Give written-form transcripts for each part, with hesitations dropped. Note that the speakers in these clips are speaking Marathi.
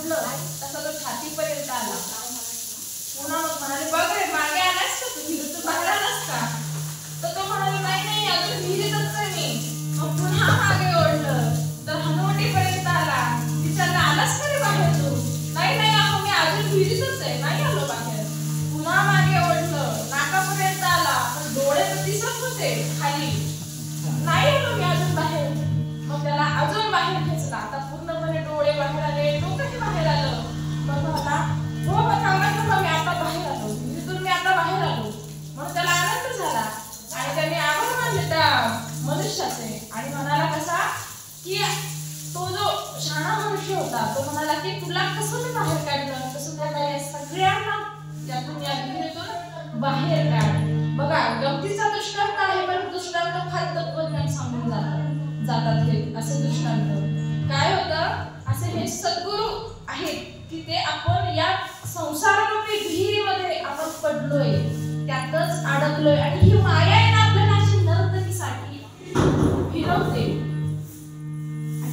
म्हटलं तसं तो छातीपर्यंत आला. पुन्हा मग म्हणाले बघ रे मागे आलास का तू विहिरीतून बाहेर आलास का? तर तो म्हणाला नाही नाही अजून विहिरीतच आहे मी. मग पुन्हा मागे ओढलं तर हनुवटीपर्यंत आला. विचारला आलास का रे बाहेर तू? नाही नाही अहो मी अजून विहिरीतच आहे नाही आलो बाहेर. पुन्हा मागे ओढलं नाकापर्यंत आला पण डोळे तर दिसत होते खाली. नाही आलो मी अजून बाहेर. मग त्याला अजून बाहेर खेचला. आता पूर्णपणे डोळे बाहेर आले डोकंही बाहेर आलं. मग मला हो बघा मी आता बाहेर आलो विहिरीतून मी आता बाहेर आलो. मग त्याला आनंद झाला आणि त्याने आभार मानले त्या मनुष्याचे आणि म्हणाला कसा की तो जो शहाणा मनुष्य होता तो म्हणाला की तुला कसं मी बाहेर काढलं तसं त्या सगळ्यांना त्यातून या विहिरीतून बाहेर काढ. बघा गमतीचा दृष्टांत आहे पण दृष्टांत फार तत्वज्ञान सांगून जातात हे असे दृष्टांत. काय होतं असे हे सद्गुरू आहेत की ते आपण या संसाररूपी विहिरीमध्ये आपण पडलोय त्यातच अडकलोय आणि ही माया आहे ना आपल्याला अशी नर्तकीसाठी फिरवते.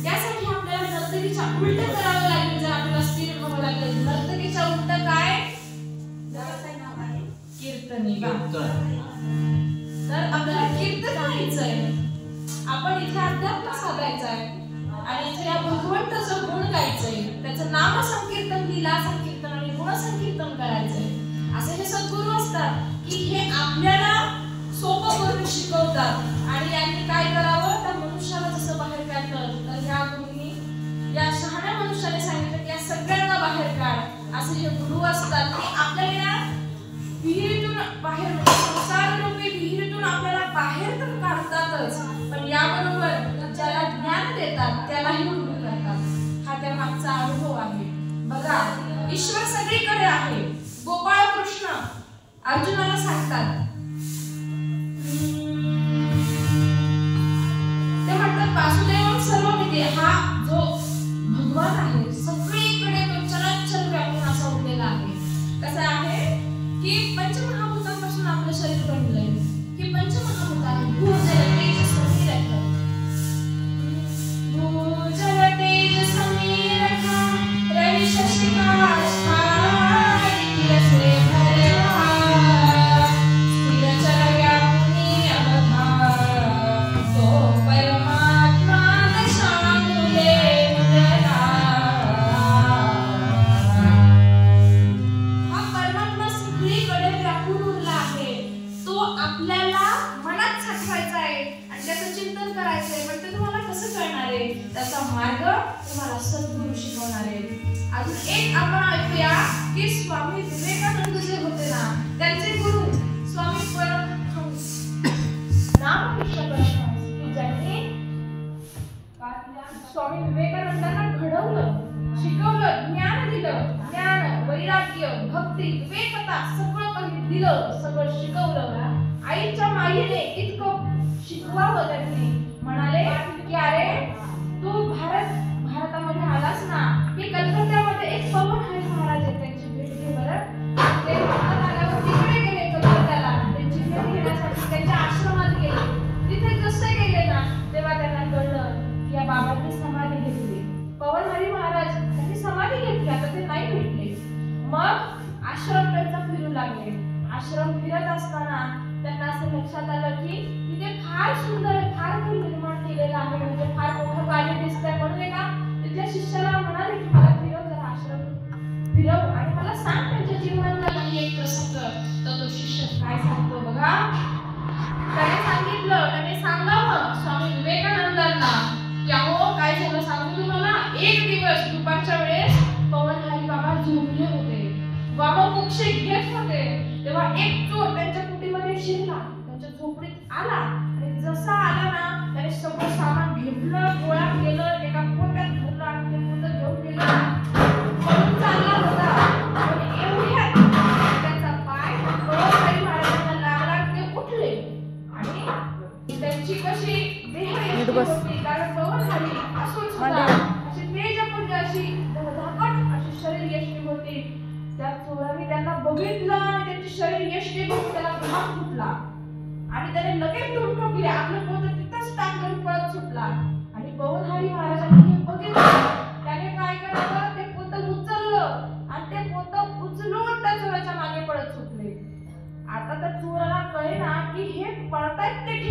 त्यासाठी आपल्याला नर्तकीच्या उलट करावं लागेल. जर आपल्याला स्थिर व्हावं लागेल नर्तकीच्या उलट काय कीर्तनी. तर आपल्याला कीर्तन करायचंय. आपण इथे अध्यात्म साधायचंय आणि इथे या भगवंताचं गुण गायचंय. त्याचं नाम संकीर्तन लीला संकीर्तन आणि गुण संकीर्तन करायचंय. असे हे सद्गुरू असतात की हे आपल्याला सोपं करून शिकवतात. आणि यांनी काय करावं त्या मनुष्याला जसं बाहेर काढलं तर ह्या गुरुंनी या शहाण्या मनुष्याने सांगितलं की या सगळ्यांना बाहेर काढ. असे हे गुरु असतात की आपल्याला या विहिरीतून बाहेर म्हणजे संसाररूपी विहिरीतून आपल्याला बाहेर तर काढतातच पण याबरोबर ज्याला ज्ञान देतात त्यालाही गुरु करतात. हा त्या मागचा अनुभव आहे. बघा ईश्वर सगळीकडे आहे. गोपाळ कृष्ण अर्जुनाला सांगतात ते म्हणतात वासुदेव सर्वमिती. हा जो भगवान आहे सगळीकडे तो चराचर व्यापून असा उरलेला आहे. कसा आहे की पंचमहाभूतांपासून आपलं शरीर बनलंय. ही पंचमहाभूत आहे भूजल तेज समीर भूजल तेज समीर रवि शशिकाश त्याचा मार्ग तुम्हाला सद्गुरू शिकवणार आहे. अजून एक आपण ऐकूया की स्वामी विवेकानंद जे होते ना त्यांचे गुरु स्वामी परमहंस रामकृष्ण परमहंस की ज्यांनी स्वामी विवेकानंदांना घडवलं शिकवलं ज्ञान दिलं. ज्ञान वैराग्य भक्ती विवेकता सगळं काही दिलं सगळं शिकवलं. आईच्या मायेने इतकं शिकवावं त्यांनी म्हणाले की अरे तू भारतामध्ये आलास ना की कलकत्त्यामध्ये एक पवन हरी महाराज आहेत त्यांची भेट घे बरं. ते भारतात आल्यावर तिकडे गेले कलकत्त्याला त्यांची भेट घेण्यासाठी त्यांच्या आश्रमात गेले. तिथे जसे गेले ना तेव्हा त्यांना कळलं की या बाबांनी समाधी घेतली. पवन हरी महाराज त्यांनी समाधी घेतली आता ते नाही भेटले. मग आश्रम त्यांचा फिरू लागले. आश्रम फिरत असताना त्यांना असं लक्षात आलं की तिथे फार सुंदर आहे फार काही निर्माण केलेलं आहे म्हणजे फार मोठं कार्य दिसतंय. म्हणून एका तिथल्या शिष्याला म्हणाले की मला फिरव जरा आश्रम फिरव आणि मला सांग त्यांच्या जीवनातला काही एक प्रसंग. तर तो शिष्य काय सांगतो बघा. त्याने सांगावं स्वामी विवेकानंदांना की अहो काय झालं सांगू तुम्हाला. एक दिवस दुपारच्या वेळेस पवन हरी बाबा झोपले होते. बाबा मोक्षे घेत होते तेव्हा एक चोर त्यांच्या कुटीमध्ये शिरला. त्यांच्या झोपडीत आला आणि जसा आला ना त्याने सगळं सामान घेतलं गोळा केलं एका पोत्यात भरलं आणि ते पोतं घेऊन गेलं. पळून चालला होता आणि एवढ्यात त्याचा पाय पवन हरी महाराजांना लागला. ते उठले आणि त्यांची कशी देह होती कारण पवन हरी असून सुद्धा अशी तेजपुंज अशी धकाट अशी शरीर यष्टी होती. त्या चोराने त्यांना बघितलं आणि त्यांची शरीर यष्टी बघून त्याला घाम फुटला आणि त्याने लगेच धूम ठोकले. आपलं पोतं तिथंच टाकून पळत सुटला आणि पवन हरी महाराजांनी हे बघितलं. त्याने काय करावं ते पोतं उचललं आता त्या चोराला कळेना की हे पळतायत ते